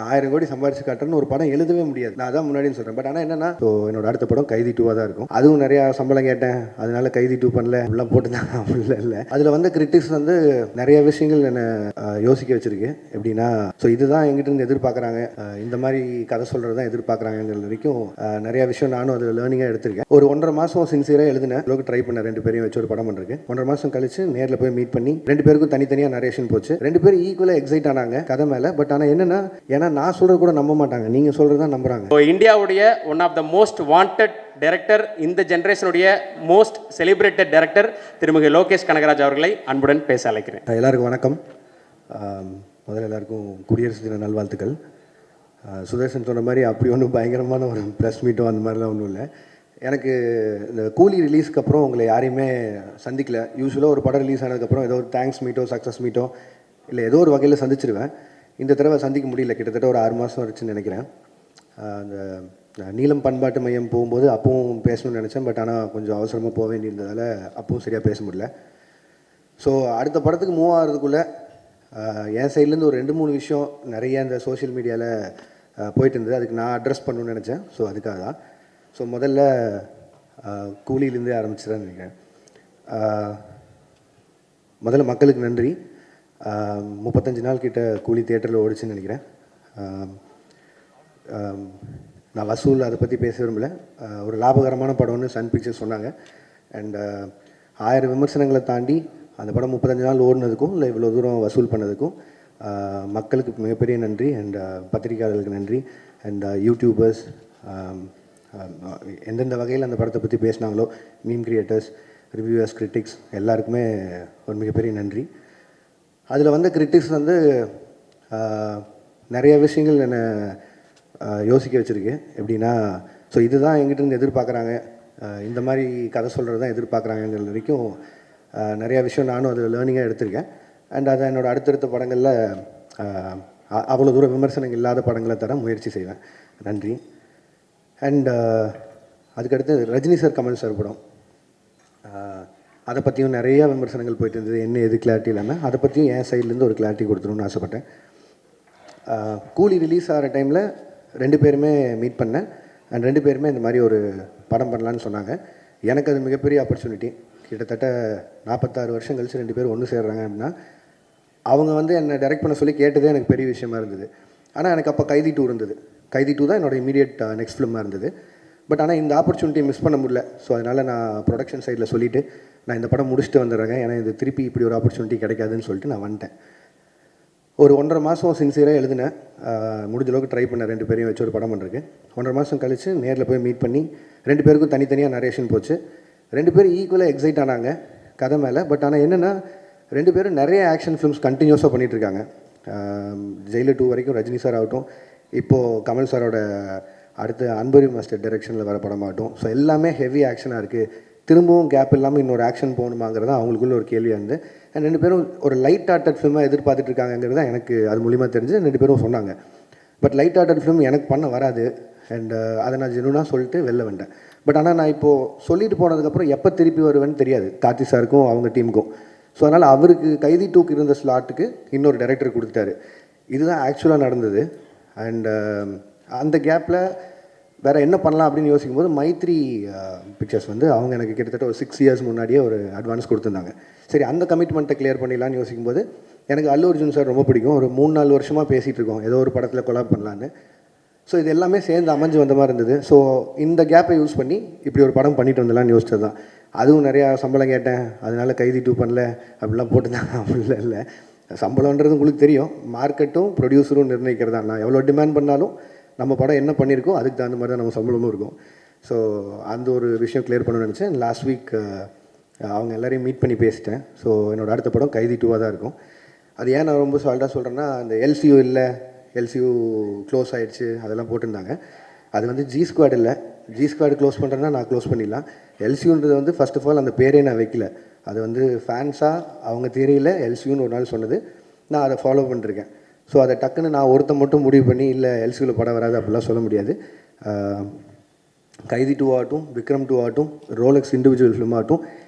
1000 கோடி சம்பாரிச்சு காட்டுறேன்னு ஒரு படம் எழுதவே முடியாது. நான் அதான் முன்னாடின்னு சொல்கிறேன். பட் ஆனால் என்னன்னா, ஸோ என்னோட அடுத்த படம் கைதி 2 தான் இருக்கும். அதுவும் நிறையா சம்பளம் கேட்டேன், அதனால கைதி 2 பண்ணல அப்படிலாம் போட்டுதான் அப்படிலாம் இல்லை. அதில் வந்து கிரிட்டிக்ஸ் வந்து நிறைய விஷயங்கள் என்னை யோசிக்க வச்சிருக்கு. எப்படின்னா, ஸோ இதுதான் எங்கிட்ட இருந்து எதிர்பார்க்குறாங்க, இந்த மாதிரி கதை சொல்கிறது தான் எதிர்பார்க்குறாங்கிற வரைக்கும் நிறைய விஷயம் நானும் அதில் லேர்னிங்காக எடுத்திருக்கேன். ஒரு 1.5 மாதம் சின்சியராக எழுதினேன். அளவுக்கு ட்ரை பண்ணேன் 2 பேரையும் வச்சு ஒரு படம் பண்ணுறதுக்கு. 1.5 மாதம் கழிச்சு நேரில் போய் மீட் பண்ணி 2 பேருக்கும் தனித்தனியாக நரேஷன் போச்சு. 2 பேரும் ஈக்குவலாக எக்ஸைட் ஆனாங்க கதை மேலே. பட் ஆனால் என்னன்னா, ஏன்னா நான் சொல்கிறது கூட நம்ப மாட்டாங்க, நீங்கள் சொல்கிறது தான் நம்புகிறாங்க. இந்தியாவுடைய one of the most wanted director, இந்த ஜென்ரேஷனுடைய மோஸ்ட் செலிப்ரேட்டட் டைரக்டர் திருமிகு லோகேஷ் கனகராஜ் அவர்களை அன்புடன் பேச அழைக்கிறேன். எல்லாருக்கும் வணக்கம். முதல்ல எல்லாருக்கும் குடியரசு தின நல்வாழ்த்துக்கள். சுதர்சன் சொன்ன மாதிரி அப்படி ஒன்றும் பயங்கரமான ஒரு ப்ரெஸ் மீட்டோ அந்த மாதிரிலாம் ஒன்றும் இல்லை. எனக்கு இந்த கூலி ரிலீஸ்க்கு அப்புறம் உங்களை யாரையுமே சந்திக்கல. யூஸ்வலாக ஒரு படம் ரிலீஸ் ஆனதுக்கப்புறம் ஏதோ ஒரு தேங்க்ஸ் மீட்டோ சக்ஸஸ் மீட்டோ இல்லை ஏதோ ஒரு வகையில் சந்திச்சிருவேன். இந்த தடவை சந்திக்க முடியல. கிட்டத்தட்ட ஒரு 6 மாதம் ஆச்சுன்னு நினைக்கிறேன். அந்த நீலம் பண்பாட்டு மையம் போகும்போது அப்பவும் பேசணும்னு நினச்சேன். பட் ஆனால் கொஞ்சம் அவசரமாக போக வேண்டியிருந்ததால் அப்பவும் சரியாக பேச முடியல. ஸோ அடுத்த படத்துக்கு மூவ் ஆகிறதுக்குள்ளே என் சைட்லேருந்து ஒரு 2-3 விஷயம் நிறைய இந்த சோஷியல் மீடியாவில் போயிட்டு இருந்தது. அதுக்கு நான் அட்ரஸ் பண்ணணும்னு நினச்சேன். ஸோ அதுக்காக தான். ஸோ முதல்ல கூலியிலேருந்தே ஆரம்பிச்சுதான் நினைக்கிறேன். முதல்ல மக்களுக்கு நன்றி. 35 நாள் கிட்ட கூலி தியேட்டரில் ஓடிச்சுன்னு நினைக்கிறேன். நான் வசூல் அதை பற்றி பேச விரும்பல. ஒரு லாபகரமான படம்னு சன் பிக்சர்ஸ் சொன்னாங்க. அண்ட் 1000 விமர்சனங்களை தாண்டி அந்த படம் 35 நாள் ஓடினதுக்கும் இல்லை இவ்வளோ தூரம் வசூல் பண்ணதுக்கும் மக்களுக்கு மிகப்பெரிய நன்றி. அண்ட் பத்திரிகையாளர்களுக்கு நன்றி. அண்ட் யூடியூபர்ஸ் எந்தெந்த வகையில் அந்த படத்தை பற்றி பேசினாங்களோ, மீம் கிரியேட்டர்ஸ், ரிவ்யூவர்ஸ், கிரிட்டிக்ஸ் எல்லாருக்குமே ஒரு மிகப்பெரிய நன்றி. அதில் வந்து கிரிட்டிக்ஸ் வந்து நிறைய விஷயங்கள் என்னை யோசிக்க வச்சுருக்கு. எப்படின்னா, ஸோ இதுதான் எங்கிட்ட இருந்து எதிர்பார்க்குறாங்க, இந்த மாதிரி கதை சொல்கிறது தான் எதிர்பார்க்குறாங்கிற வரைக்கும் நிறையா விஷயம் நானும் அதில் லேர்னிங்காக எடுத்திருக்கேன். அண்ட் அதை என்னோடய அடுத்தடுத்த படங்களில் அவ்வளோ தூரம் விமர்சனங்கள் இல்லாத படங்களை தர முயற்சி செய்வேன். நன்றி. அண்ட் அதுக்கடுத்து ரஜினி சார், கமல் சார் படம், அதை பற்றியும் நிறையா விமர்சனங்கள் போயிட்டு இருந்தது. என்ன எது கிளாரிட்டி இல்லாமல் அதை பற்றியும் என் சைட்லேருந்து ஒரு கிளாரிட்டி கொடுத்துருன்னு ஆசைப்பட்டேன். கூலி ரிலீஸ் ஆகிற டைமில் 2 பேருமே மீட் பண்ணேன். அண்ட் 2 பேருமே இந்த மாதிரி ஒரு படம் பண்ணலான்னு சொன்னாங்க. எனக்கு அது மிகப்பெரிய ஆப்பர்ச்சுனிட்டி. கிட்டத்தட்ட 46 வருஷம் கழிச்சு 2 பேரும் ஒன்று சேர்றாங்க அப்படின்னா, அவங்க வந்து என்னை டைரக்ட் பண்ண சொல்லி கேட்டதே எனக்கு பெரிய விஷயமா இருந்தது. ஆனால் எனக்கு அப்போ கைதி 2 இருந்தது. கைதி 2 தான் என்னோடய இமீடியட் நெக்ஸ்ட் ஃபிலிமாக இருந்தது. பட் ஆனால் இந்த ஆப்பர்ச்சுனிட்டி மிஸ் பண்ண முடியல. ஸோ அதனால் நான் ப்ரொடக்ஷன் சைடில் சொல்லிவிட்டு நான் இந்த படம் முடிச்சுட்டு வந்துடுறேங்க, ஏன்னா இது திருப்பி இப்படி ஒரு ஆப்பர்ச்சுனிட்டி கிடைக்காதுன்னு சொல்லிட்டு நான் வந்துட்டேன். ஒரு 1.5 மாதம் சின்சியராக எழுதினேன். முடிஞ்ச அளவுக்கு ட்ரை பண்ணேன் 2 பேரையும் வச்சு ஒரு படம் பண்ணுறதுக்கு. 1.5 மாதம் கழிச்சு நேரில் போய் மீட் பண்ணி 2 பேருக்கும் தனித்தனியாக நரேஷன் போச்சு. 2 பேரும் ஈக்குவலாக எக்ஸைட் ஆனாங்க கதை மேலே. பட் ஆனால் என்னென்னா, 2 பேரும் நிறைய ஆக்ஷன் ஃபிலிம்ஸ் கண்டினியூஸாக பண்ணிகிட்ருக்காங்க. ஜெயிலர் 2 வரைக்கும் ரஜினி சார் ஆகட்டும், இப்போது கமல் சாரோட அடுத்து அன்பரி மாஸ்டர் டைரெக்ஷனில் வர படமாகட்டும். ஸோ எல்லாமே ஹெவி ஆக்ஷனாக இருக்குது. திரும்பவும் கேப் இல்லாமல் இன்னொரு ஆக்ஷன் போகணுமாங்கிறது தான் அவங்களுக்குள்ள ஒரு கேள்வியாக இருந்து. அண்ட் 2 பேரும் ஒரு லைட் ஆர்ட்டட் ஃபிலிமாக எதிர்பார்த்துட்டு இருக்காங்கிறது தான் எனக்கு அது மூலிமா தெரிஞ்சு 2 பேரும் சொன்னாங்க. பட் லைட் ஆர்ட்டட் ஃபிலிம் எனக்கு பண்ண வராது. அண்ட் அதை நான் ஜெனுனாக சொல்லிட்டு வெளில வந்தேன். பட் ஆனால் நான் இப்போது சொல்லிட்டு போனதுக்கப்புறம் எப்போ திருப்பி வருவேன்னு தெரியாது கார்த்தி சாருக்கும் அவங்க டீமுக்கும். ஸோ அதனால் அவருக்கு கைதி 2க்கு இருந்த ஸ்லாட்டுக்கு இன்னொரு டைரக்டர் கொடுத்துட்டாரு. இதுதான் ஆக்சுவலாக நடந்தது. அண்ட் அந்த கேப்பில் வேறு என்ன பண்ணலாம் அப்படின்னு யோசிக்கும்போது மைத்ரி பிக்சர்ஸ் வந்து அவங்க எனக்கு கிட்டத்தட்ட ஒரு 6 இயர்ஸ் முன்னாடியே ஒரு அட்வான்ஸ் கொடுத்துருந்தாங்க. சரி, அந்த கமிட்மெண்ட்டை கிளியர் பண்ணிடலான்னு யோசிக்கும்போது எனக்கு அல்லு அர்ஜுன் சார் ரொம்ப பிடிக்கும். ஒரு 3-4 வருஷமாக பேசிகிட்டு இருக்கோம் ஏதோ ஒரு படத்தில் கொலாப் பண்ணலான்னு. ஸோ இது எல்லாமே சேர்ந்து அமைஞ்சு வந்த மாதிரி இருந்தது. ஸோ இந்த கேப்பை யூஸ் பண்ணி இப்படி ஒரு படம் பண்ணிட்டு வந்துடலான்னு யோசிச்சது தான். அதுவும் நிறையா சம்பளம் கேட்டேன், அதனால கைதி 2 பண்ணல அப்படிலாம் போட்டுதான் அப்படிலாம் இல்லை. சம்பளம்ன்றது உங்களுக்கு தெரியும், மார்க்கெட்டும் ப்ரொடியூசரும் நிர்ணயிக்கிறது தான். நான் எவ்வளோ டிமாண்ட் பண்ணாலும் நம்ம படம் என்ன பண்ணியிருக்கோம் அதுக்கு தகுந்த மாதிரி தான் நம்ம சம்பளமும் இருக்கும். ஸோ அந்த ஒரு விஷயம் கிளியர் பண்ணணும்னு நினச்சேன். லாஸ்ட் வீக் அவங்க எல்லோரையும் மீட் பண்ணி பேசிட்டேன். ஸோ என்னோடய அடுத்த படம் கைதி 2 தான் இருக்கும். அது ஏன் நான் ரொம்ப சால்ட்டாக சொல்கிறேன்னா, அந்த எல்சியூ இல்லை, எல்சியூ க்ளோஸ் ஆகிடுச்சு அதெல்லாம் போட்டிருந்தாங்க. அது வந்து ஜி ஸ்குவாட் இல்லை. ஜி ஸ்குவாட் க்ளோஸ் பண்ணுறேன்னா நான் க்ளோஸ் பண்ணிடலாம். எல்சியூன்றது வந்து ஃபர்ஸ்ட் ஆஃப் ஆல் அந்த பேரே நான் வைக்கல. அது வந்து ஃபேன்ஸாக அவங்க தியரியில் எல்சியூன்னு ஒரு நாள் சொன்னது, நான் அதை ஃபாலோ பண்ணிருக்கேன். ஸோ அதை டக்குன்னு நான் ஒருத்த மட்டும் முடிவு பண்ணி இல்லை எல்சியூவில் படம் வராது அப்படிலாம் சொல்ல முடியாது. கைதி 2 ஆகட்டும், விக்ரம் 2 ஆகட்டும், ரோலெக்ஸ் இண்டிவிஜுவல் ஃபிலிம் ஆகட்டும்,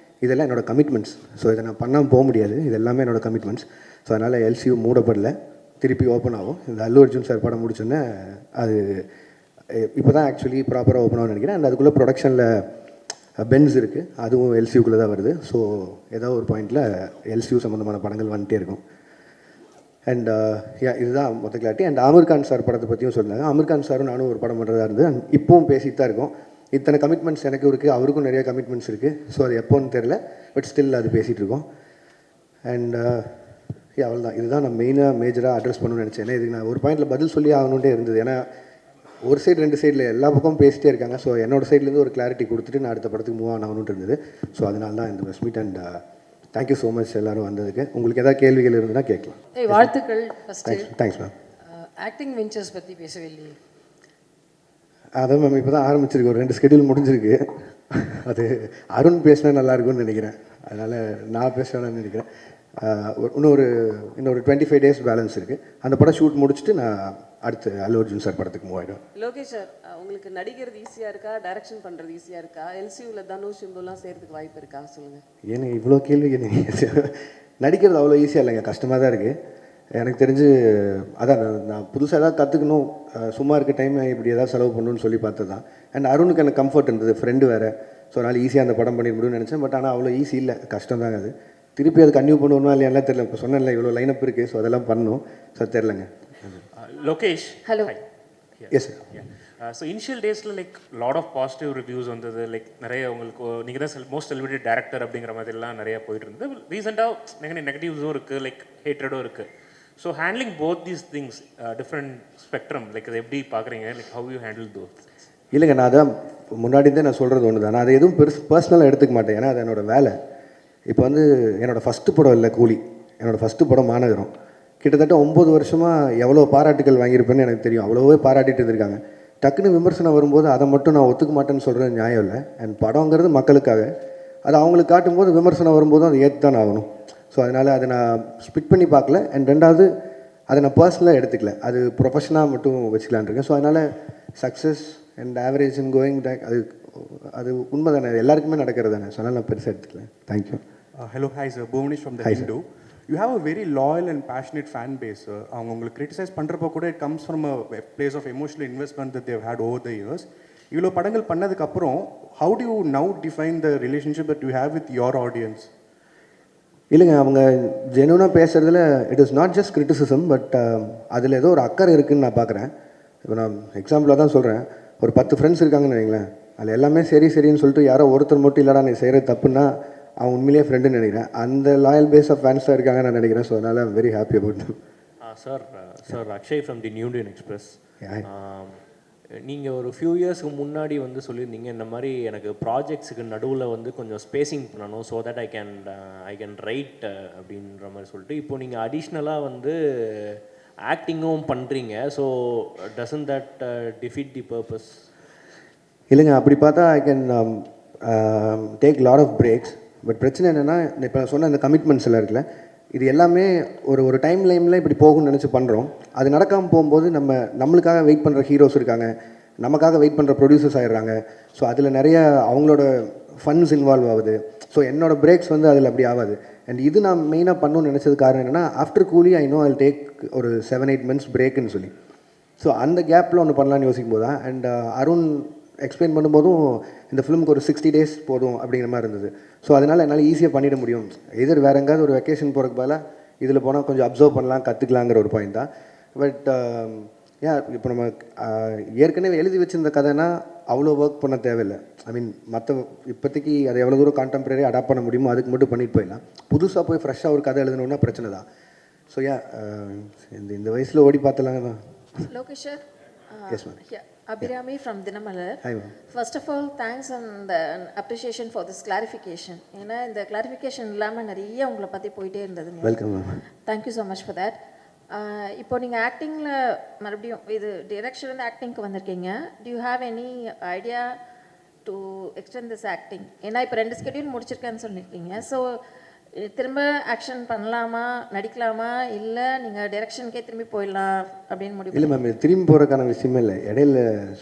இதெல்லாம் என்னோடய கமிட்மெண்ட்ஸ். ஸோ இதை நான் பண்ணாமல் போக முடியாது. இது எல்லாமே என்னோடய கமிட்மெண்ட்ஸ். ஸோ அதனால் எல்சியூ மூடப்படலை. திருப்பி ஓப்பன் ஆகும். இந்த அல்லு அர்ஜுன் சார் படம் முடிச்சோன்னே அது இப்போ தான் ஆக்சுவலி ப்ராப்பராக ஓப்பன் ஆகும்னு நினைக்கிறேன். அண்ட் அதுக்குள்ளே ப்ரொடக்ஷனில் பென்ஸ் இருக்குது, அதுவும் எல்சியூக்குள்ளே தான் வருது. ஸோ ஏதோ ஒரு பாயிண்டில் எல்சியூ சம்மந்தமான படங்கள் வந்துட்டே இருக்கும். அண்ட் இதுதான் மொத்த clarity. And Aamir Khan sir படத்தை பற்றியும் சொன்னாங்க. ஆமீர் கான் சாரும் நானும் ஒரு படம் பண்ணுறதா இருந்து இப்போவும் பேசிட்டு தான் இருக்கோம். இத்தனை கமிட்மெண்ட்ஸ் எனக்கும் இருக்குது, அவருக்கும் நிறைய கமிட்மெண்ட்ஸ் இருக்குது. ஸோ அது எப்போன்னு தெரில, பட் ஸ்டில் அது பேசிகிட்டு இருக்கோம். அண்ட் அவ்வளோதான். இதுதான் நான் மேஜராக அட்ரஸ் பண்ணணும்னு நினச்சேன். ஏன்னா இதுக்கு நான் ஒரு பாயிண்டில் பதில் சொல்லி ஆகணுன்ட்டே இருந்தது. ஏன்னா ஒரு சைடு 2 சைடில் எல்லா பக்கமும் பேசிட்டே இருக்காங்க. ஸோ என்னோடய சைட்லேருந்து ஒரு கிளாரிட்டி கொடுத்துட்டு நான் அடுத்த படத்துக்கு மூவ் ஆகணுன்ட்டு இருந்தது. ஸோ அதனால தான் இந்த press meet. And thank you so much எல்லோரும் வந்ததுக்கு. உங்களுக்கு எதாவது கேள்விகள் இருந்ததுன்னா கேட்கலாம். வாழ்த்துக்கள். First thanks ma'am. Acting ventures பற்றி பேசவே இல்லையே. அதான் மேம் இப்போ தான் ஆரம்பிச்சிருக்கு, ஒரு 2 ஸ்கெடியூல் முடிஞ்சிருக்கு. அது அருண் பேசினா நல்லாயிருக்கும்னு நினைக்கிறேன், அதனால் நான் பேசுவேன்னு நினைக்கிறேன். இன்னொரு 25 டேஸ் பேலன்ஸ் இருக்குது. அந்த படம் ஷூட் முடிச்சுட்டு நான் அடுத்து அல்லு அர்ஜுன் சார் படத்துக்கு மூவ் ஆகிடும். லோகேஷ் சார், உங்களுக்கு நடிக்கிறது ஈஸியாக இருக்கா, டைரக்ஷன் பண்ணுறது ஈஸியாக இருக்கா, எல்சியூவில் தனுஷ் சிம்புலாம் சேர்த்துக்கு வாய்ப்பு இருக்கா சொல்லுங்கள். ஏன்னா இவ்வளோ கேள்வி நடிக்கிறது அவ்வளோ ஈஸியாக இல்லைங்க, கஷ்டமாக தான் இருக்குது. எனக்கு தெரிஞ்சு அதான் நான் புதுசாக ஏதாவது கற்றுக்கணும், சும்மா இருக்க டைம் இப்படி ஏதாவது செலவு பண்ணணும்னு சொல்லி பார்த்தது தான். அண்ட் அருணுக்கு எனக்கு கம்ஃபர்ட் இருந்தது, ஃப்ரெண்டு வேறு. ஸோ அதனால் ஈஸியாக அந்த படம் பண்ணி முடியும்னு நினச்சேன். பட் ஆனால் அவ்வளோ ஈஸி இல்லை, கஷ்டம் தாங்க அது. திருப்பி அது கன்டினியூ பண்ணுவோம்னா இல்லையா தெரியல. இப்போ சொன்னேன்ல இவ்வளோ லைனப் இருக்குது, ஸோ அதெல்லாம் பண்ணணும். சார் தெரிலங்க. Lokesh. Hello. Hi. Yes sir. So initial daysல like lot of positive reviews வந்தது. லைக் நிறைய உங்களுக்கு நீங்கள் தான் மோஸ்ட் செலிபிரிட்டி டேரக்டர் அப்படிங்கிற மாதிரிலாம் நிறைய போயிட்டு இருந்தது. ரீசெண்டாக நெகட்டிவ்ஸும் இருக்குது, லைக் ஹேட்ரடும் இருக்குது. So handling both these things different spectrum, like அதை எப்படி பார்க்குறீங்க, like how you handle those? இல்லைங்க, நான் அதான் முன்னாடி நான் சொல்கிறது ஒன்று தான். நான் அதை எதுவும் பர்சனலாக எடுத்துக்க மாட்டேன், ஏன்னா அது என்னோடய வேலை. இப்போ வந்து என்னோடய ஃபஸ்ட்டு படம் இல்லை கூலி, என்னோடய ஃபஸ்ட்டு படம் மாநகரம். கிட்டத்தட்ட 9 வருஷமாக எவ்வளோ பாராட்டுகள் வாங்கியிருப்பேன்னு எனக்கு தெரியும். அவ்வளோவே பாராட்டிட்டு இருந்திருக்காங்க. டக்குன்னு விமர்சனம் வரும்போது அதை மட்டும் நான் ஒத்துக்க மாட்டேன்னு சொல்கிறது நியாயம் இல்லை. அண்ட் படங்கிறது மக்களுக்காக, அது அவங்களுக்கு காட்டும்போது விமர்சனம் வரும்போதும் அதை ஏற்று தான் ஆகணும். ஸோ அதனால் அதை நான் ஸ்பிட் பண்ணி பார்க்கல. அண்ட் ரெண்டாவது அதை நான் பர்சனலாக எடுத்துக்கல, அது ப்ரொஃபஷனாக மட்டும் வச்சுக்கலான் இருக்கேன். ஸோ அதனால் success and average and going back அது உண்மை தானே, எல்லாருக்குமே நடக்கிறது தானே. ஸோ அதனால் நான் பெருசாக எடுத்துக்கல. Thank you. Hello, hi sir. Bhuvnesh from the Hindu. You have a very loyal and passionate fan base, sir. அவங்க உங்களுக்கு கிரிட்டிசைஸ் பண்ணுறப்போ கூட it comes from a place of emotional investment that they've had over the years. இவ்வளோ படங்கள் பண்ணதுக்கப்புறம் how do you now define the relationship that you have with your audience? இல்லைங்க, அவங்க ஜெனுவனாக பேசுகிறதுல it is not just criticism, but அதில் ஏதோ ஒரு அக்கறை இருக்குதுன்னு நான் பார்க்குறேன். இப்போ நான் எக்ஸாம்பிளாக தான் சொல்கிறேன். ஒரு 10 ஃப்ரெண்ட்ஸ் இருக்காங்கன்னு வைங்களேன், அதில் எல்லாமே சரின்னு சொல்லிட்டு யாரோ ஒருத்தர் மட்டும் இல்லைடா நீ செய்கிறது தப்புன்னா அவன் உண்மையிலேயே ஃப்ரெண்டுன்னு நினைக்கிறேன். அந்த லாயல் பேஸ் ஆஃப் ஃபேன்ஸாக இருக்காங்க நான் நினைக்கிறேன். ஸோ அதனால் I'm very happy about them. Sir Akshay from the new Indian express. நீங்கள் ஒரு ஃபியூ இயர்ஸ்க்கு முன்னாடி வந்து சொல்லியிருந்தீங்க, இந்த மாதிரி எனக்கு ப்ராஜெக்ட்ஸுக்கு நடுவில் வந்து கொஞ்சம் ஸ்பேசிங் பண்ணணும், so that I can write அப்படின்ற மாதிரி சொல்லிட்டு. இப்போ நீங்கள் அடிஷ்னலாக வந்து ஆக்டிங்கும் பண்ணுறீங்க. So doesn't that defeat the purpose? இல்லைங்க, அப்படி பார்த்தா I can take lot of breaks. But பிரச்சனை என்னென்னா, இப்போ நான் சொன்ன அந்த கமிட்மெண்ட்ஸ் எல்லாம் இருக்குல்ல, இது எல்லாமே ஒரு டைம் லைனில் இப்படி போகும்னு நினச்சி பண்ணுறோம். அது நடக்காமல் போகும்போது நம்மளுக்காக வெயிட் பண்ணுற ஹீரோஸ் இருக்காங்க, நமக்காக வெயிட் பண்ணுற ப்ரொடியூசர்ஸ் ஆகிடுறாங்க. ஸோ அதில் நிறைய அவங்களோட ஃபண்ட்ஸ் இன்வால்வ் ஆகுது. ஸோ என்னோடய பிரேக்ஸ் வந்து அதில் அப்படி ஆகாது. அண்ட் இது நான் மெயினாக பண்ணணும்னு நினச்சது காரணம் என்னென்னா, ஆஃப்டர் கூலி ஐ நோ ஐ டேக் ஒரு 7-8 months பிரேக்குன்னு சொல்லி. ஸோ அந்த கேப்பில் ஒன்று பண்ணலான்னு யோசிக்கும் போது தான். அண்ட் அருண் எக்ஸ்பிளைன் பண்ணும்போதும் இந்த ஃபிலிமுக்கு ஒரு 60 days போதும் அப்படிங்கிற மாதிரி இருந்தது. ஸோ அதனால் என்னால் ஈஸியாக பண்ணிட முடியும். எதிர் வேறு எங்கேயாவது ஒரு வெக்கேஷன் போகிறதுக்கு பதிலாக இதில் போனால் கொஞ்சம் அப்சர்வ் பண்ணலாம், கற்றுக்கலாங்கிற ஒரு பாயிண்ட் தான். பட் இப்போ நம்ம ஏற்கனவே எழுதி வச்சுருந்த கதைனா அவ்வளோ ஒர்க் பண்ண தேவையில்லை. ஐ மீன் இப்போதைக்கு அதை எவ்வளோ தூரம் கான்டெம்பரரி அடாப்ட் பண்ண முடியுமோ அதுக்கு மட்டும் பண்ணிட்டு போயிடலாம். புதுசாக போய் ஃப்ரெஷ்ஷாக ஒரு கதை எழுதணுன்னா பிரச்சனை தான். ஸோ இந்த வயசில் ஓடி பார்த்தலாங்க தான். Lokesh sir. Yes ma'am. Yeah. Abhirami from Dinamalar. Hi ma'am. First of all, thanks and appreciation for this clarification. ஏன்னா இந்த கிளாரிஃபிகேஷன் இல்லாமல் நிறைய உங்களை பற்றி போயிட்டே இருந்தது. Welcome ma'am. Thank you so much for that. இப்போ நீங்கள் ஆக்டிங்கில் மறுபடியும் இது டிரெக்ஷன்லேருந்து ஆக்டிங்க்கு வந்திருக்கீங்க. To you have any idea to extend this acting? ஏன்னா இப்போ 2 ஸ்கெடியூல் முடிச்சிருக்கேன்னு சொல்லியிருக்கீங்க. ஸோ திரும்ப ஆக்ஷன் பண்ணலாமா, நடிக்கலாமா, இல்லை நீங்கள் டைரக்ஷனுக்கே திரும்பி போயிடலாம் அப்படின்னு முடிவு? இல்லை மேம், இது திரும்பி போகிறக்கான விஷயமே இல்லை. இடையில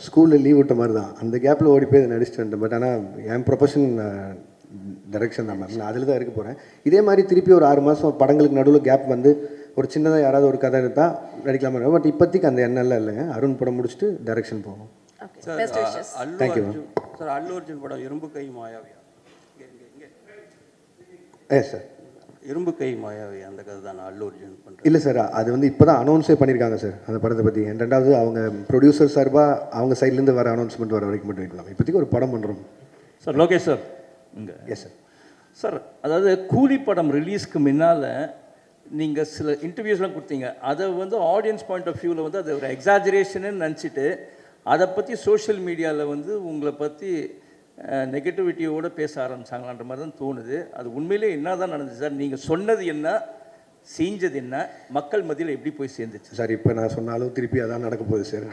ஸ்கூலில் லீவ் விட்ட மாதிரி தான், அந்த கேப்பில் ஓடி போய் நடிச்சுட்டு வந்துட்டேன். பட் ஆனால் என் ப்ரொஃபஷன் டைரக்ஷன் தான் மேம், நான் அதில் தான் இருக்க போகிறேன். இதே மாதிரி திருப்பி ஒரு 6 மாதம் படங்களுக்கு நடுவில் கேப் வந்து ஒரு சின்னதாக யாராவது ஒரு கதை எடுத்தால் நடிக்கலாமா, பட் இப்போதைக்கு அந்த எண்ணெல்லாம் இல்லைங்க. அருண் படம் முடிச்சுட்டு டைரக்ஷன் போகும். Okay, sir best wishes. Thank you, ma'am. Sir Allu Arjun படம் இரும்பு கை மாயாவியா? சார் இரும்பு கை மாயாவி அந்த கதை தான் அல்லு அர்ஜுன் பண்ணுறேன். இல்லை சார், அது வந்து இப்போ தான் அனௌன்ஸே பண்ணியிருக்காங்க சார் அந்த படத்தை பற்றி. ரெண்டாவது அவங்க ப்ரொடியூசர் சார்பாக அவங்க சைட்லேருந்து வர அனௌன்ஸ்மெண்ட் வர வரைக்கும் மட்டும் வைக்கலாம். இப்போதைக்கு ஒரு படம் பண்ணுறோம். சார் லோகேஷ் சார் இங்கே. Yes sir. சார் அதாவது கூலி படம் ரிலீஸ்க்கு முன்னால் நீங்கள் சில இன்டர்வியூஸ்லாம் கொடுத்தீங்க. அதை வந்து ஆடியன்ஸ் பாயிண்ட் ஆஃப் வியூவில் வந்து அது ஒரு எக்ஸாஜரேஷன்னு நினச்சிட்டு அதை பற்றி சோஷியல் மீடியாவில் வந்து உங்களை பற்றி நெகட்டிவிட்டியோடு பேச ஆரம்பிச்சாங்களான்ற மாதிரி தான் தோணுது. அது உண்மையிலே என்ன தான் நடந்துச்சு சார்? நீங்கள் சொன்னது என்ன, செஞ்சது என்ன, மக்கள் மத்தியில் எப்படி போய் சேர்ந்துச்சு சார்? இப்போ நான் சொன்னாலும் திருப்பி அதான் நடக்க போகுது சார்.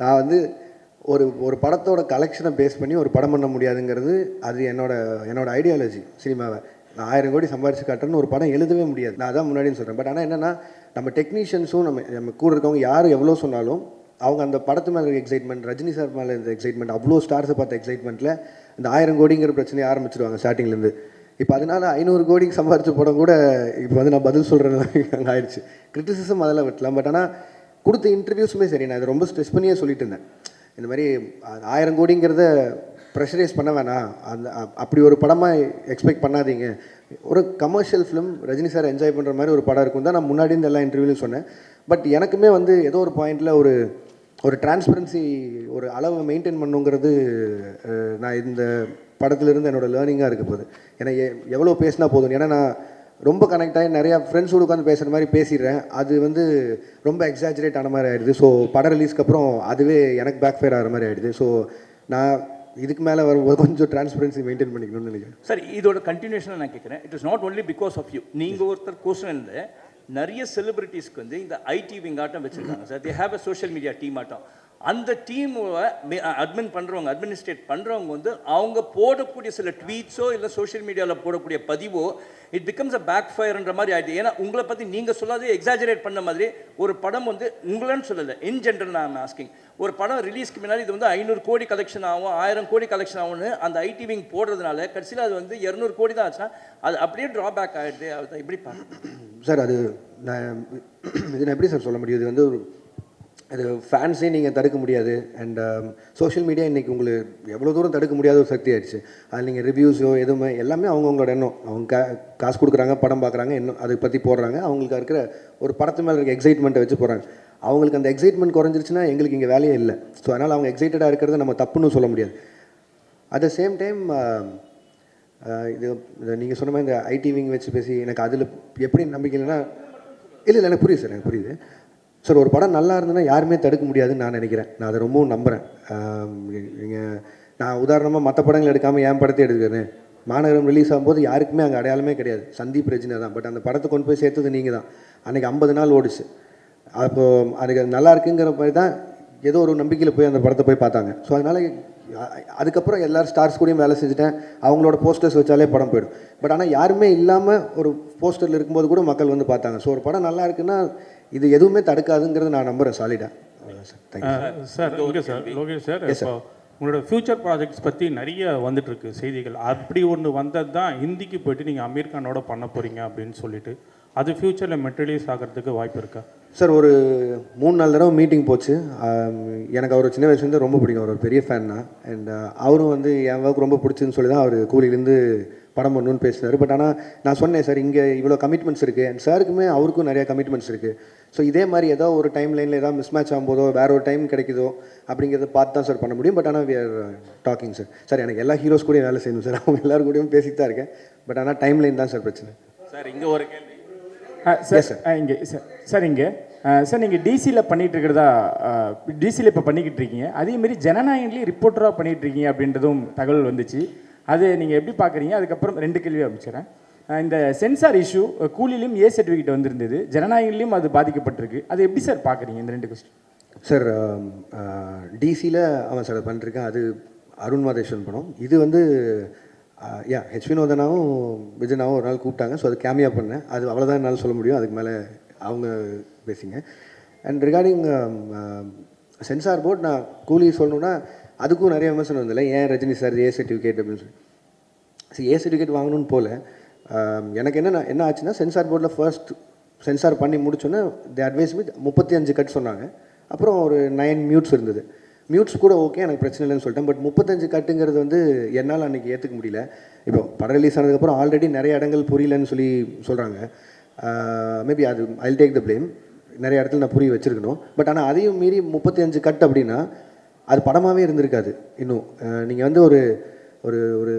நான் வந்து ஒரு படத்தோட கலெக்ஷனை பேஸ் பண்ணி ஒரு படம் பண்ண முடியாதுங்கிறது அது என்னோட ஐடியாலஜி. சினிமாவை நான் 1000 கோடி சம்பாரிச்சு காட்டுறேன்னு ஒரு படம் எழுதவே முடியாது. நான் அதான் முன்னாடின்னு சொல்கிறேன். பட் ஆனால் என்னென்னா நம்ம டெக்னீஷியன்ஸும் நம்ம கூட இருக்கவங்க யார் எவ்வளோ சொன்னாலும் அவங்க அந்த படத்து மேலே இருக்க எக்ஸைட்மெண்ட், ரஜினி சார் மேலே இருந்த எக்ஸைட்மெண்ட், அவ்வளோ ஸ்டார்ஸை பார்த்த எக்ஸைட்மெண்ட்டில் இந்த 1000 கோடிங்கிற பிரச்சனையை ஆரம்பிச்சிடுவாங்க ஸ்டார்டிங்லேருந்து. இப்போ அதனால் 500 கோடிக்கு சம்பாரிச்ச படம் கூட இப்போ வந்து நான் பதில் சொல்கிறேன் அங்கே ஆயிடுச்சு. கிரிட்டிசிசம் அதெல்லாம் விட்டலாம். பட் ஆனால் கொடுத்த இன்டர்வியூஸுமே சரி, நான் அதை ரொம்ப ஸ்ட்ரெஸ் பண்ணியே சொல்லிட்டு இருந்தேன். இந்த மாதிரி 1000 கோடிங்கிறத ப்ரெஷரைஸ் பண்ண வேணாம், அந்த அப்படி ஒரு படமாக எக்ஸ்பெக்ட் பண்ணாதீங்க. ஒரு commercial film Rajini sir enjoy பண்ணுற மாதிரி ஒரு படம் இருக்கும் தான் நான் முன்னாடி இந்த எல்லா இன்டர்வியூலையும் சொன்னேன். பட் எனக்குமே வந்து ஏதோ ஒரு பாயிண்டில் ஒரு டிரான்ஸ்பரன்சி, ஒரு அளவை மெயின்டைன் பண்ணுங்கிறது நான் இந்த படத்துலேருந்து என்னோடய லேர்னிங்காக இருக்க போகுது. ஏன்னா எவ்வளோ பேசினா போதும். ஏன்னா நான் ரொம்ப கனெக்ட் ஆகி நிறையா ஃப்ரெண்ட்ஸோடு உட்காந்து பேசுகிற மாதிரி பேசிடுறேன். அது வந்து ரொம்ப எக்ஸாஜரேட் ஆன மாதிரி ஆகிடுது. ஸோ படம் ரிலீஸ்க்கு அப்புறம் அதுவே எனக்கு பேக் ஃபயர் ஆகிற மாதிரி ஆகிடுது. ஸோ நான் இதுக்கு மேலே வரும்போது கொஞ்சம் டிரான்ஸ்பரன்சி மெயின்டைன் பண்ணிக்கணும்னு நினைக்கிறேன். சார். இதோட கண்டினியூஷனாக நான் கேட்குறேன். It is not only because of you. நீங்கள் ஒருத்தர் கோர்ஸ் இருந்து நிறைய செலிபிரிட்டிஸ்க்கு வந்து இந்த ஐடி விங் ஆட்டம் வச்சுருக்காங்க சார். They have a social media team ஆட்டம். அந்த டீமை அட்மினிஸ்ட்ரேட் பண்ணுறவங்க வந்து அவங்க போடக்கூடிய சில ட்வீட்ஸோ இல்லை சோஷியல் மீடியாவில் போடக்கூடிய பதிவோ இட் பிகம்ஸ் அ பேக் ஃபயர்ன்ற மாதிரி ஆகிடுது. ஏன்னா உங்களை பற்றி நீங்கள் சொல்லாதே எக்ஸாஜரேட் பண்ண மாதிரி ஒரு படம் வந்து உங்களன்னு சொல்லலை, இன் ஜென்ரல் நான் ஆஸ்கிங். ஒரு படம் ரிலீஸ்க்கு முன்னாடி இது வந்து 500 கோடி கலெக்ஷன் ஆகும், 1000 கோடி கலெக்ஷன் ஆகும்னு அந்த ஐடி விங் போடுறதுனால கடைசியில் அது வந்து 200 கோடி தான் ஆச்சுன்னா அது அப்படியே ட்ராபேக் ஆகிடுது. அதை எப்படி பார்க்க சார்? அது நான் எப்படி சார் சொல்ல முடியும்? இது வந்து அது ஃபேன்ஸே நீங்கள் தடுக்க முடியாது. அண்ட் சோஷியல் மீடியா இன்றைக்கி உங்களுக்கு எவ்வளோ தூரம் தடுக்க முடியாத ஒரு சக்தி ஆயிடுச்சு. அதில் நீங்கள் ரிவ்யூஸோ எதுவுமே எல்லாமே அவங்கவுங்களோட எண்ணம். அவங்க காசு கொடுக்குறாங்க, படம் பார்க்குறாங்க, இன்னும் அதை பற்றி போடுறாங்க. அவங்களுக்கு இருக்கிற ஒரு படத்து மேலே இருக்க எக்ஸைட்மெண்ட்டை வச்சு போகிறாங்க. அவங்களுக்கு அந்த எக்ஸைட்மெண்ட் குறைஞ்சிருச்சுன்னா எங்களுக்கு இங்கே வேலையே இல்லை. ஸோ அதனால் அவங்க எக்ஸைட்டடாக இருக்கிறத நம்ம தப்புன்னு சொல்ல முடியாது. அட் த சேம் டைம் இது நீங்கள் சொன்ன மாதிரி இந்த ஐடி விங் வச்சு பேசி எனக்கு அதில் எப்படி நம்பிக்கை இல்லைன்னா, இல்லை எனக்கு புரியுது சார், எனக்கு புரியுது சார். ஒரு படம் நல்லா இருந்ததுன்னா யாருமே தடுக்க முடியாதுன்னு நான் நினைக்கிறேன். நான் அதை ரொம்பவும் நம்புகிறேன். நான் உதாரணமாக மற்ற படங்கள் எடுக்காமல் என் படத்தை எடுக்கிறேன். மாநகரம் ரிலீஸ் ஆகும்போது யாருக்குமே அங்கே அடையாளமே கிடையாது. சந்தீப் ரஜினி தான். பட் அந்த படத்தை கொண்டு போய் சேர்த்தது நீங்கள் தான். அன்றைக்கி 50 நாள் ஓடிச்சு. அப்போது அதுக்கு நல்லா இருக்குங்கிற மாதிரி தான் ஏதோ ஒரு நம்பிக்கையில் போய் அந்த படத்தை போய் பார்த்தாங்க. ஸோ அதனால் அதுக்கப்புறம் எல்லோரும் ஸ்டார்ஸ் கூடயும் வேலை செஞ்சுட்டேன். அவங்களோட போஸ்டர்ஸ் வச்சாலே படம் போயிடும். பட் ஆனால் யாருமே இல்லாமல் ஒரு போஸ்டரில் இருக்கும்போது கூட மக்கள் வந்து பார்த்தாங்க. ஸோ ஒரு படம் நல்லா இருக்குன்னா இது எதுவுமே தடுக்காதுங்கிறது நான் நம்புகிறேன் சாலிடாக. Sir okay sir. Lokesh sir, இப்போ உங்களோட ஃப்யூச்சர் ப்ராஜெக்ட்ஸ் பற்றி நிறைய வந்துட்டுருக்கு செய்திகள். அப்படி ஒன்று வந்தது தான் ஹிந்திக்கு போய்ட்டு நீங்கள் அமீர் கானோட பண்ண போகிறீங்க அப்படின்னு சொல்லிட்டு, அது ஃப்யூச்சரில் மெட்டீரியலைஸ் ஆகிறதுக்கு வாய்ப்பு இருக்கா சார்? ஒரு 3-4 தடவை மீட்டிங் போச்சு. எனக்கு அவர் சின்ன வயசுலேருந்து ரொம்ப பிடிக்கும். அவர் ஒரு பெரிய ஃபேன் தான். அண்ட் அவரும் வந்து என் ஒர்க் ரொம்ப பிடிச்சுன்னு சொல்லி தான் அவர் கூலிலேருந்து படம் பண்ணணுன்னு பேசினார். பட் ஆனால் நான் சொன்னேன் சார், இங்கே இவ்வளோ கமிட்மெண்ட்ஸ் இருக்குது. அண்ட் சாருக்குமே அவருக்கும் நிறையா கமிட்மெண்ட்ஸ் இருக்குது. ஸோ இதே மாதிரி ஏதோ ஒரு டைம் லைனில் ஏதாவது மிஸ் மேட்ச் ஆகும்போதோ வேறு ஒரு டைம் கிடைக்குதோ அப்படிங்கிறத பார்த்து தான் சார் பண்ண முடியும். பட் ஆனால் we are talking sir. Sir எனக்கு எல்லா ஹீரோஸ் கூடயும் வேலை செய்யணும் சார். அவங்க எல்லோரும் கூடயும் பேசிட்டு தான் இருக்கேன். பட் ஆனால் டைம் லைன் தான் சார் பிரச்சனை. சார் இங்கே ஒரு கேள்வி சார். இங்கே சார் இங்கே சார் நீங்கள் டிசியில் பண்ணிகிட்டு இருக்கிறதா, டிசியில் இப்போ பண்ணிக்கிட்டு இருக்கீங்க. அதேமாரி ஜனநாயகன்லேயும் ரிப்போர்ட்டராக பண்ணிகிட்டு இருக்கீங்க அப்படின்றதும் தகவல் வந்துச்சு. அது நீங்கள் எப்படி பார்க்குறீங்க? அதுக்கப்புறம் 2 கேள்வி ஆரம்பிச்சிடறேன். இந்த சென்சார் இஷ்யூ கூலிலையும் ஏ சர்டிஃபிகேட் வந்திருந்தது, ஜனநாயகன்லேயும் அது பாதிக்கப்பட்டிருக்கு. அது எப்படி சார் பார்க்குறீங்க இந்த 2 கொஸ்டின்? சார் டிசியில் ஆமாம் சார் பண்ணிருக்கேன். அது அருண் மாதேஸ்வரன் படம். இது வந்து ஹெச் வினோதனாவும் விஜயனாவும் ஒரு நாள் கூப்பிட்டாங்க. ஸோ அது கேமியா பண்ணேன். அது அவ்வளோதான் என்னால் சொல்ல முடியும். அதுக்கு மேலே அவங்க பேசிங்க. அண்ட் ரிகார்டிங் சென்சார் போர்ட், நான் கூலி சொல்லணுன்னா அதுக்கும் நிறைய விமர்சனம் வந்தில்லை. ஏன் ரஜினி சார் ஏ சர்டிஃபிகேட் அப்படின்னு சொல்லி. சரி, ஏ சர்டிஃபிகேட் வாங்கணும்னு போல எனக்கு என்ன ஆச்சுன்னா, சென்சார் போர்டில் ஃபர்ஸ்ட் சென்சார் பண்ணி முடிச்சோன்னே தி அட்வைஸ் மீ 35 கட் சொன்னாங்க. அப்புறம் ஒரு 9 மியூட்ஸ் இருந்தது. மியூட்ஸ் கூட ஓகே, எனக்கு பிரச்சனை இல்லைன்னு சொல்லிட்டேன். பட் 35 கட்டுங்கிறது வந்து என்னால் அன்றைக்கி ஏற்றுக்க முடியல. இப்போ படம் ரிலீஸ் ஆனதுக்கப்புறம் ஆல்ரெடி நிறைய இடங்கள் புரியலன்னு சொல்கிறாங்க. மேபி அது ஐ டேக் த ப்ளேம். நிறைய இடத்துல நான் புரிய வச்சுருக்கணும். பட் ஆனால் அதையும் மீறி 35 கட் அப்படின்னா அது படமாகவே இருந்திருக்காது. இன்னும் நீங்கள் வந்து ஒரு ஒரு ஒரு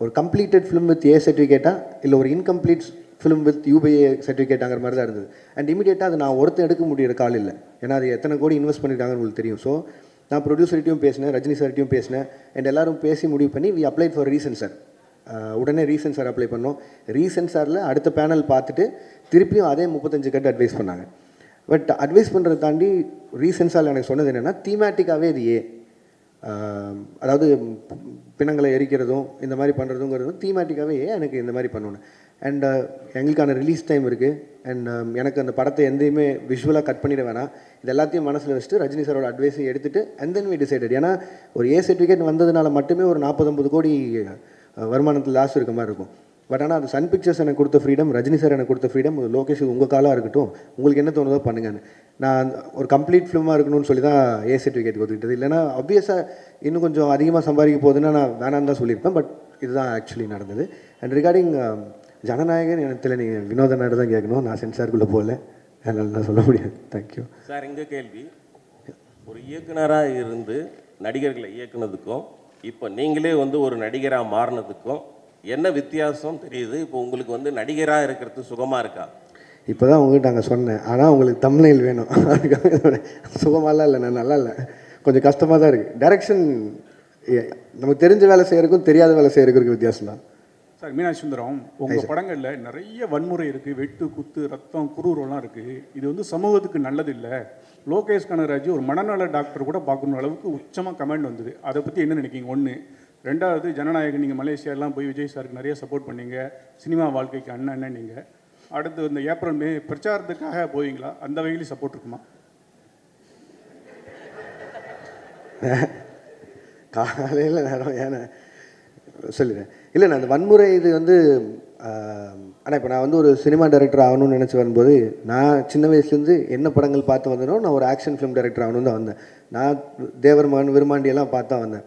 ஒரு கம்ப்ளீட்டட் ஃபிலிம் வித் ஏ சர்டிஃபிகேட்டா இல்லை ஒரு இன்கம்ப்ளீட் ஃபிலிம் வித் யூபிஏ சர்டிஃபிகேட்டாங்கிற மாதிரி தான் இருந்தது. அண்ட் இமீடியட்டாக அது நான் ஒருத்தர் எடுக்க முடியிற கால் இல்லை. ஏன்னா அது எத்தனை கோடி இன்வெஸ்ட் பண்ணியிருக்காங்கன்னு உங்களுக்கு தெரியும். ஸோ நான் ப்ரொடியூசர்கிட்டையும் பேசினேன், ரஜினி சார்கிட்டையும் பேசினேன். அண்ட் எல்லோரும் பேசி முடிவு பண்ணி வி அப்ளைட் ஃபார் ரீசென்சார். உடனே ரீசென்சார் அப்ளை பண்ணோம். ரீசென்சாரில் அடுத்த பேனல் பார்த்துட்டு திருப்பியும் அதே 35 கட்டு அட்வைஸ் பண்ணாங்க. பட் அட்வைஸ் பண்ணுறதை தாண்டி ரீசென்சாரில் எனக்கு சொன்னது என்னென்னா தீமேட்டிக்காகவே இது அதாவது பிணங்களை எரிக்கிறதும் இந்த மாதிரி பண்ணுறதுங்கிறதும் தீமேட்டிக்காகவே எனக்கு இந்த மாதிரி பண்ணணும். அண்ட் எங்களுக்கான ரிலீஸ் டைம் இருக்குது. அண்ட் எனக்கு அந்த படத்தை எந்தையுமே விஷுவலாக கட் பண்ணிட வேணாம். இது எல்லாத்தையும் மனசில் வச்சுட்டு ரஜினி சாரோட அட்வைஸை எடுத்துகிட்டு அண்ட் தென் வி டிசைடட். ஏன்னா ஒரு ஏ சர்டிஃபிகேட் வந்ததுனால மட்டுமே ஒரு 40-50 கோடி வருமானத்தில் லாஸ் இருக்க மாதிரி இருக்கும். பட் ஆனால் அது சன் பிக்சர்ஸ் எனக்கு கொடுத்த ஃப்ரீடம், ரஜினி சார் எனக்கு கொடுத்த ஃப்ரீடம், லோகேஷ் உங்கள் காலாக இருக்கட்டும், உங்களுக்கு என்ன தோணுதோ பண்ணுங்கன்னு. நான் ஒரு கம்ப்ளீட் ஃபிலிமாக இருக்கணும்னு சொல்லி தான் ஏ சர்டிஃபிகேட் கொடுத்துக்கிட்டது. இல்லைனா ஆப்வியஸாக இன்னும் கொஞ்சம் அதிகமாக சம்பாதிக்க போகுதுன்னா நான் வேணான்னு தான் சொல்லியிருப்பேன். பட் இதுதான் ஆக்சுவலி நடந்தது. அண்ட் ரிகார்டிங் ஜனநாயகன் எனக்கு நீங்கள் வினோத நாடு தான் கேட்கணும். நான் சென்சாருக்குள்ளே போகல, அதனால் நான் சொல்ல முடியாது. Thank you sir. எங்கள் கேள்வி, ஒரு இயக்குனராக இருந்து நடிகர்களை இயக்குனதுக்கும் இப்போ நீங்களே வந்து ஒரு நடிகராக மாறினதுக்கும் என்ன வித்தியாசம் தெரியுது? இப்போ உங்களுக்கு வந்து நடிகராக இருக்கிறது சுகமாக இருக்கா? இப்போ தான் உங்கள்கிட்ட நாங்கள் சொன்னேன். ஆனால் உங்களுக்கு தம்ப்நெயில் வேணும். அதுக்காக சுகமாலாம் இல்லை, நான் நல்லா இல்லை, கொஞ்சம் கஷ்டமாக தான் இருக்குது. டைரக்ஷன் நமக்கு தெரிஞ்ச வேலை செய்கிறதுக்கும் தெரியாத வேலை செய்கிறதுக்கு வித்தியாசம் தான். சார், மீனாட்சி சுந்தரம், உங்கள் படங்களில் நிறைய வன்முறை இருக்குது, வெட்டு குத்து ரத்தம் குரூரெல்லாம் இருக்குது. இது வந்து சமூகத்துக்கு நல்லது இல்லை. லோகேஷ் கனகராஜ் ஒரு மனநல டாக்டர் கூட பார்க்கணும் அளவுக்கு உச்சமாக கமெண்ட் வந்தது. அதை பற்றி என்ன நினைக்கிங்க? ஒன்று. ரெண்டாவது, ஜனநாயகன் நீங்கள் மலேசியாலாம் போய் விஜய் சாருக்கு நிறைய சப்போர்ட் பண்ணீங்க, சினிமா வாழ்க்கைக்கு அண்ணன் நீங்கள். அடுத்து இந்த ஏப்ரல் மே பிரச்சாரத்துக்காக போவீங்களா? அந்த வகையிலும் சப்போர்ட் இருக்குமா? காலையில் நேரம் ஏன்னா சொல்லிடுறேன். இல்லை, நான் அந்த வன்முறை இது வந்து ஆனால் இப்போ நான் வந்து ஒரு சினிமா டைரக்டர் ஆகணும்னு நினச்சி வரும்போது நான் சின்ன வயசுலேருந்து என்ன படங்கள் பார்த்து வந்தேனோ நான் ஒரு ஆக்ஷன் ஃபிலிம் டைரக்டர் ஆகணும்னு தான் வந்தேன். நான் தேவர் மகன் விருமாண்டியெல்லாம் பார்த்து தான் வந்தேன்.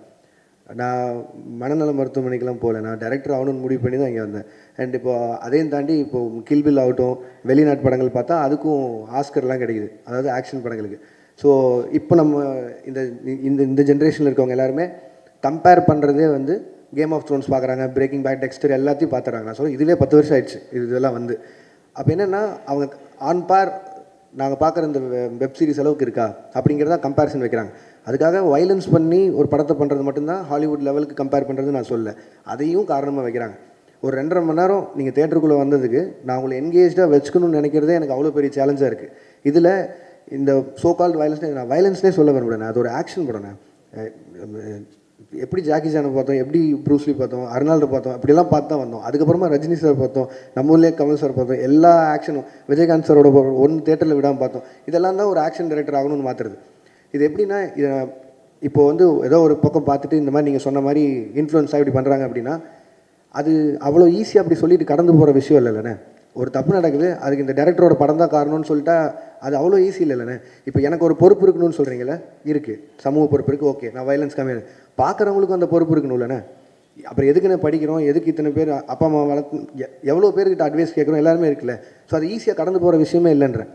நான் மனநல மருத்துவமனைக்கெலாம் போகல, நான் டைரக்டர் ஆகணும்னு முடிவு பண்ணி தான் இங்கே வந்தேன். அண்ட் இப்போ அதையும் தாண்டி இப்போது கில்பில் ஆகட்டும், வெளிநாட்டு படங்கள் பார்த்தா அதுக்கும் ஆஸ்கர்லாம் கிடைக்குது, அதாவது ஆக்ஷன் படங்களுக்கு. ஸோ இப்போ நம்ம இந்த இந்த இந்த ஜென்ரேஷனில் இருக்கவங்க எல்லாருமே கம்பேர் பண்ணுறதே வந்து கேம் ஆஃப் த்ரோன்ஸ் பார்க்குறாங்க, பிரேக்கிங் பேட், டெக்ஸ்டர் எல்லாத்தையும் பார்த்துறாங்க. நான் சொல்ல இதுவே 10 வருஷம் ஆயிடுச்சு இதெல்லாம் வந்து. அப்போ என்னென்னா அவங்க ஆன் பார் நாங்கள் பார்க்குற இந்த வெப் சீரிஸ் அளவுக்கு இருக்கா அப்படிங்கிறதா கம்பேரிசன் வைக்கிறாங்க. அதுக்காக வயலன்ஸ் பண்ணி ஒரு படத்தை பண்ணுறது மட்டும்தான் ஹாலிவுட் லெவலுக்கு கம்பேர் பண்ணுறது நான் சொல்ல, அதையும் காரணமாக வைக்கிறாங்க. ஒரு 2.5 மணி நேரம் நீங்கள் தேட்டருக்குள்ளே வந்ததுக்கு நான் உங்களை என்கேஜாக வச்சுக்கணும்னு நினைக்கிறதே எனக்கு அவ்வளோ பெரிய சேலஞ்சாக இருக்குது. இதில் இந்த சோகால்டு வயலன்ஸ்னே நான் வயலன்ஸ்னே சொல்ல விரும்புகிறேன். அது ஒரு ஆக்ஷன் படம். எப்படி ஜாக்கி சானை பார்த்தோம், எப்படி ப்ரூஸ்லி பார்த்தோம், அர்னால்டை பார்த்தோம், அப்படிலாம் பார்த்து தான் வந்தோம். அதுக்கப்புறமா ரஜினி சார் பார்த்தோம், நம்ம ஊர்லேயே கமல் சார் பார்த்தோம், எல்லா ஆக்ஷனும் விஜயகாந்த் சாரோட ஒன்று தேட்டரில் விடாமல் பார்த்தோம். இதெல்லாம் தான் ஒரு ஆக்ஷன் டைரக்டர் ஆகணும்னு மாற்றுறது. இது எப்படின்னா, இப்போ வந்து ஏதோ ஒரு பக்கம் பார்த்துட்டு இந்த மாதிரி நீங்கள் சொன்ன மாதிரி இன்ஃப்ளூயன்ஸாக இப்படி பண்ணுறாங்க அப்படின்னா அது அவ்வளோ ஈஸியாக அப்படி சொல்லிட்டு கடந்து போகிற விஷயம் இல்லைண்ணே. ஒரு தப்பு நடக்குது, அதுக்கு இந்த டைரக்டரோட படம் தான் காரணம்னு சொல்லிட்டா அது அவ்வளோ ஈஸி இல்லைண்ணே. இப்போ எனக்கு ஒரு பொறுப்பு இருக்கணும்னு சொல்கிறீங்களே, இருக்குது, சமூக பொறுப்பு இருக்குது, ஓகே, நான் வயலன்ஸ் கம்மியாக, பார்க்குறவங்களுக்கும் அந்த பொறுப்பு இருக்கணும் இல்லைண்ணே. அப்புறம் எதுக்கு நான் படிக்கிறோம், எதுக்கு இத்தனை பேர் அப்பா அம்மா வளர்த்து எவ்வளோ பேர்கிட்ட அட்வைஸ் கேட்குறோம், எல்லாருமே இருக்குல்ல. ஸோ அது ஈஸியாக கடந்து போகிற விஷயமே இல்லைன்றேன்.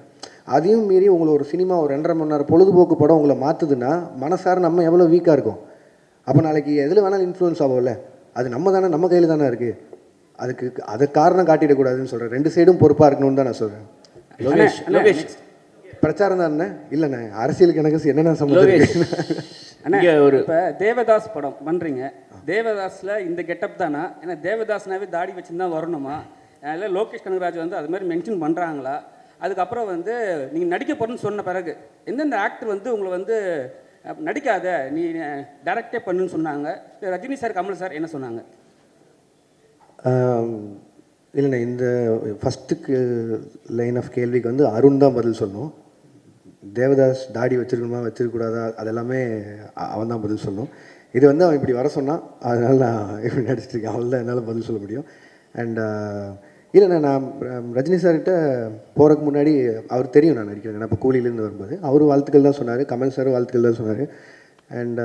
அதையும் மீறி உங்களை ஒரு சினிமா ஒரு 2.5 மணி நேரம் பொழுதுபோக்கு படம் உங்களை மாற்றுதுன்னா மனசார நம்ம எவ்வளோ வீக்காக இருக்கும். அப்போ நாளைக்கு எதில் வேணாலும் இன்ஃப்ளூயன்ஸ் ஆகும்ல, அது நம்ம தானே, நம்ம கையில் தானே இருக்குது. அதுக்கு அதை காரணம் காட்டிடக்கூடாதுன்னு சொல்கிறேன். 2 சைடும் பொறுப்பாக இருக்கணும்னு தான் நான் சொல்கிறேன். லோகேஷ் பிரச்சாரம் தானே இல்லைண்ணே, அரசியலுக்கு எனக்கு என்னென்ன சம்பந்தம். ஒரு இப்போ தேவதாஸ் படம் பண்ணுறீங்க, தேவதாஸில் இந்த கெட்டப் தானா? ஏன்னா தேவதாஸ்னாவே தாடி வச்சுருந்தா வரணுமா? அதில் லோகேஷ் கனகராஜ் வந்து அது மாதிரி மென்ஷன் பண்ணுறாங்களா? அதுக்கப்புறம் வந்து நீங்கள் நடிக்க போகிறேன்னு சொன்ன பிறகு எந்தெந்த ஆக்டர் வந்து உங்களை வந்து நடிக்காத நீ டைரக்டே பண்ணுன்னு சொன்னாங்க? ரஜினி சார், கமல் சார் என்ன சொன்னாங்க? இல்லைண்ணே, இந்த ஃபஸ்ட்டுக்கு லைன் ஆஃப் கேள்விக்கு வந்து அருண் தான் பதில் சொல்லணும். தேவதாஸ் தாடி வச்சுருக்கணுமா வச்சுருக்கூடாதா அதெல்லாமே அவன் தான் பதில் சொல்லணும். இது வந்து அவன் இப்படி வர சொன்னான், அதனால் நான் இப்படி நடிச்சிட்ருக்கேன், அவள் தான் என்னால் பதில் சொல்ல முடியும். அண்ட் இல்லைண்ணா நான் ரஜினி சார்கிட்ட போகிறதுக்கு முன்னாடி அவர் தெரியும் நான் நடிக்கிறேன். நான் இப்போ கூலியிலேருந்து வரும்போது அவரும் வாழ்த்துக்கள் தான் சொன்னார், கமல் சாரும் வாழ்த்துக்கள் தான் சொன்னார். அண்ட்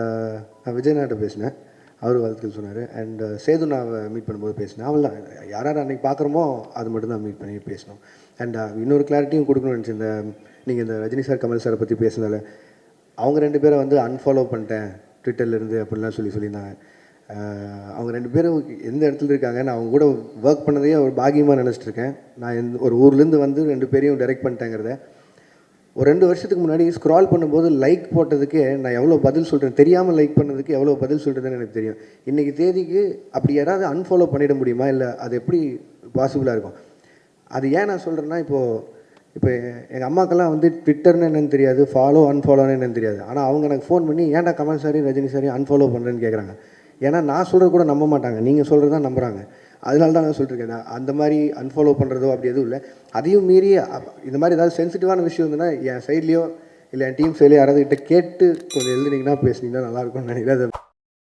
நான் விஜயநாட்ட பேசினேன், அவரும் வாழ்த்துக்கள் சொன்னார். அண்ட் சேது நான் மீட் பண்ணும்போது பேசினேன். அவள் தான் யார் யார் அன்றைக்கி பார்க்குறோமோ அது மட்டும் தான் மீட் பண்ணி பேசணும். அண்ட் இன்னொரு கிளாரிட்டியும் கொடுக்கணும்னு நினச்சி, இந்த நீங்கள் இந்த ரஜினி சார் கமல் சாரை பற்றி பேசினால அவங்க 2 பேரை வந்து அன்ஃபாலோ பண்ணிட்டேன் ட்விட்டர்லேருந்து அப்படின்லாம் சொல்லியிருந்தாங்க. அவங்க 2 பேரும் எந்த இடத்துல இருக்காங்க, நான் அவங்க கூட ஒர்க் பண்ணதையே ஒரு பாகியமாக நினச்சிட்ருக்கேன். நான் ஒரு ஊர்லேருந்து வந்து 2 பேரையும் டைரக்ட் பண்ணிட்டேங்கிறத. ஒரு 2 வருஷத்துக்கு முன்னாடி ஸ்க்ரால் பண்ணும்போது லைக் போட்டதுக்கே நான் எவ்வளோ பதில் சொல்கிறேன், தெரியாமல் லைக் பண்ணதுக்கு எவ்வளோ பதில் சொல்கிறதுன்னு எனக்கு தெரியும். இன்றைக்கி தேதிக்கு அப்படி யாராவது அன்ஃபாலோ பண்ணிட முடியுமா, இல்லை அது எப்படி பாசிபிளாக இருக்கும்? அது ஏன் நான் சொல்கிறேன்னா, இப்போ எங்கள் அம்மாக்கெல்லாம் வந்து ட்விட்டர்னு என்னென்னு தெரியாது, ஃபாலோ அன்ஃபாலோன்னு என்னென்னு தெரியாது. ஆனால் அவங்க எனக்கு ஃபோன் பண்ணி ஏன்டா கமல் சாரையும் ரஜினி சாரையும் அன்ஃபாலோ பண்ணுறேன்னு கேட்குறாங்க. ஏன்னா நான் சொல்கிறது கூட நம்ப மாட்டாங்க, நீங்கள் சொல்கிறது தான் நம்புகிறாங்க. அதனால தான் நான் சொல்லிட்டுருக்கேன். நான் அந்த மாதிரி அன்ஃபாலோ பண்ணுறதோ அப்படி எதுவும் இல்லை. அதையும் மீறி இந்த மாதிரி ஏதாவது சென்சிட்டிவான விஷயம் இருந்ததுன்னா என் சைட்லேயோ இல்லை என் டீம் சைட்லேயோ யாராவது கிட்ட கேட்டு கொஞ்சம் எழுதுனீங்கன்னா பேசுனீங்கன்னா நல்லாயிருக்கும்னு நினைக்கிறேன்.